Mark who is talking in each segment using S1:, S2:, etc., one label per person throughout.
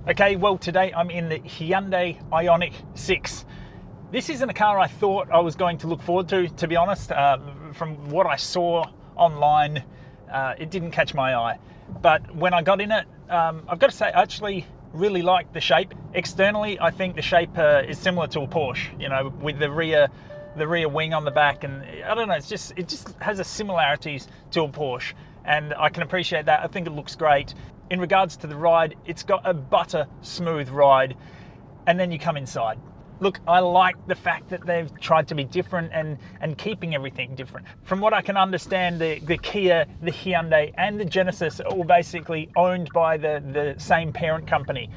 S1: Okay, well today I'm in the Hyundai Ioniq 6. This isn't a car I thought I was going to look forward to be honest. From what I saw online, it didn't catch my eye. But when I got in it, I've got to say I actually really like the shape. Externally, I think the shape is similar to a Porsche, you know, with the rear wing on the back, and I don't know, it just has a similarities to a Porsche, and I can appreciate that. I think it looks great. In regards to the ride, it's got a butter smooth ride, and then you come inside. Look, I like the fact that they've tried to be different and keeping everything different. From what I can understand, the Kia, the Hyundai, and the Genesis are all basically owned by the same parent company.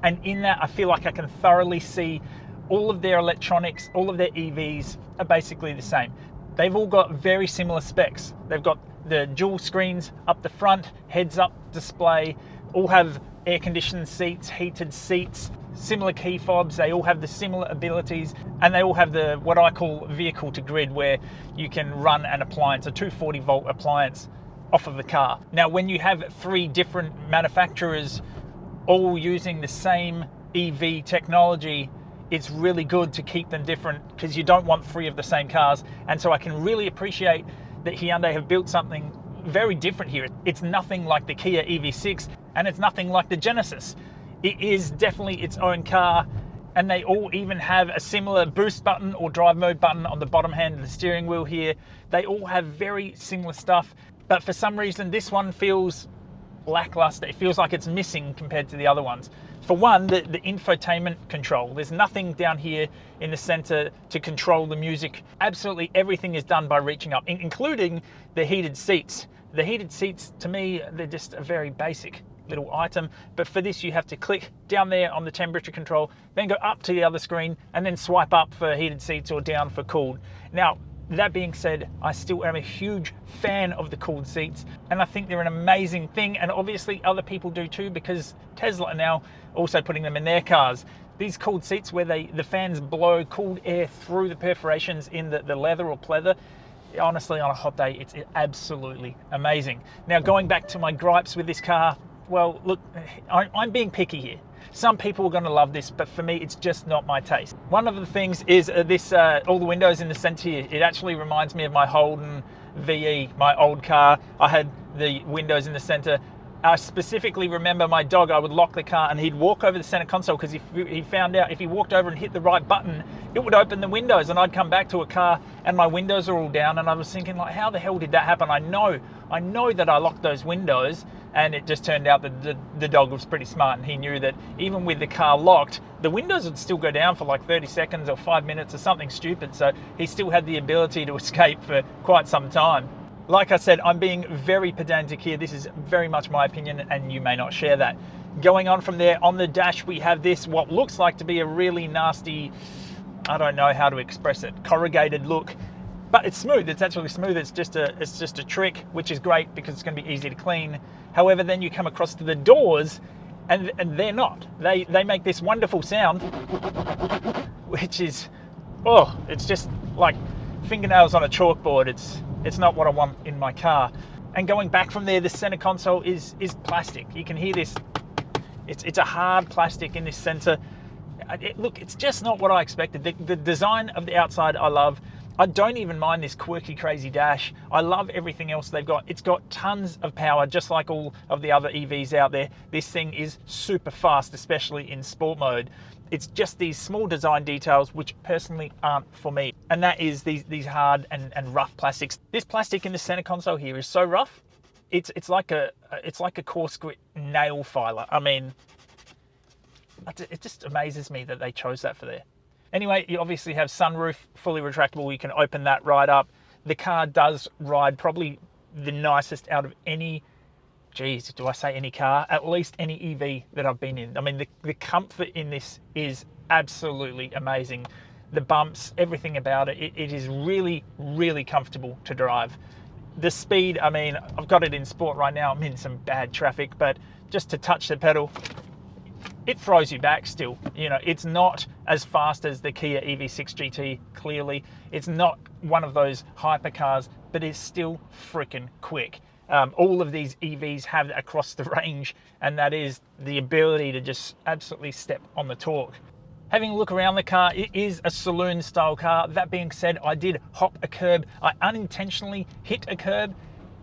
S1: And in that, I feel like I can thoroughly see all of their electronics, all of their EVs are basically the same. They've all got very similar specs. They've got the dual screens up the front, heads-up display, all have air-conditioned seats, heated seats, similar key fobs. They all have the similar abilities, and they all have the what I call vehicle to grid, where you can run an appliance, a 240-volt appliance off of the car. Now, when you have three different manufacturers all using the same EV technology, it's really good to keep them different because you don't want three of the same cars. And so I can really appreciate that Hyundai have built something very different here. It's nothing like the Kia EV6, and it's nothing like the Genesis. It is definitely its own car, and they all even have a similar boost button or drive mode button on the bottom hand of the steering wheel here. They all have very similar stuff, but for some reason this one feels lackluster. It feels like it's missing compared to the other ones. For one, the infotainment control. There's nothing down here in the center to control the music. Absolutely everything is done by reaching up, including the heated seats. The heated seats, to me, they're just a very basic little item, but for this you have to click down there on the temperature control, then go up to the other screen and then swipe up for heated seats or down for cooled. Now, that being said, I still am a huge fan of the cooled seats, and I think they're an amazing thing, and obviously other people do too, because Tesla are now also putting them in their cars. These cooled seats where the fans blow cooled air through the perforations in the leather or pleather, honestly on a hot day it's absolutely amazing. Now, going back to my gripes with this car, well look, I'm being picky here. Some people are going to love this, but for me, it's just not my taste. One of the things is all the windows in the center here. It actually reminds me of my Holden VE, my old car. I had the windows in the center. I specifically remember my dog, I would lock the car and he'd walk over the center console because he found out if he walked over and hit the right button, it would open the windows, and I'd come back to a car and my windows are all down, and I was thinking, like, how the hell did that happen? I know that I locked those windows, and it just turned out that the dog was pretty smart, and he knew that even with the car locked, the windows would still go down for like 30 seconds or 5 minutes or something stupid, so he still had the ability to escape for quite some time. Like I said, I'm being very pedantic here. This is very much my opinion, and you may not share that. Going on from there, on the dash, we have this, what looks like to be a really nasty, I don't know how to express it, corrugated look. But it's smooth. It's actually smooth. It's just a trick, which is great because it's going to be easy to clean. However, then you come across to the doors, and they're not. They make this wonderful sound, which is, oh, it's just like fingernails on a chalkboard. It's not what I want in my car. And going back from there, the center console is plastic. You can hear this. It's a hard plastic in this center. Look, it's just not what I expected. The design of the outside I love. I don't even mind this quirky, crazy dash. I love everything else they've got. It's got tons of power, just like all of the other EVs out there. This thing is super fast, especially in sport mode. It's just these small design details which personally aren't for me. And that is these hard and rough plastics. This plastic in the center console here is so rough. It's like a coarse grit nail filer. I mean, it just amazes me that they chose that for there. Anyway, you obviously have sunroof, fully retractable. You can open that right up. The car does ride probably the nicest out of any, geez, do I say any car? At least any EV that I've been in. I mean, the comfort in this is absolutely amazing. The bumps, everything about it, it is really, really comfortable to drive. The speed, I mean, I've got it in sport right now. I'm in some bad traffic, but just to touch the pedal, it throws you back still. You know, it's not as fast as the Kia EV6 GT, clearly. It's not one of those hypercars, but it's still freaking quick. all of these EVs have across the range, and that is the ability to just absolutely step on the torque. Having a look around the car, it is a saloon style car. That being said, I did hop a curb. I unintentionally hit a curb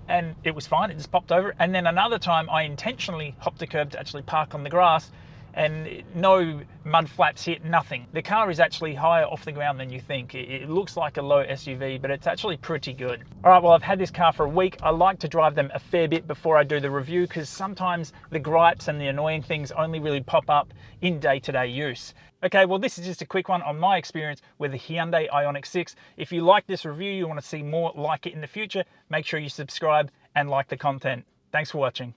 S1: and it was fine, it just popped over. And then another time I intentionally hopped a curb to actually park on the grass, and no mud flaps hit, nothing. The car is actually higher off the ground than you think. It looks like a low SUV, but it's actually pretty good. All right, well, I've had this car for a week. I like to drive them a fair bit before I do the review, because sometimes the gripes and the annoying things only really pop up in day-to-day use. Okay, well, this is just a quick one on my experience with the Hyundai Ioniq 6. If you like this review, you want to see more like it in the future, make sure you subscribe and like the content. Thanks for watching.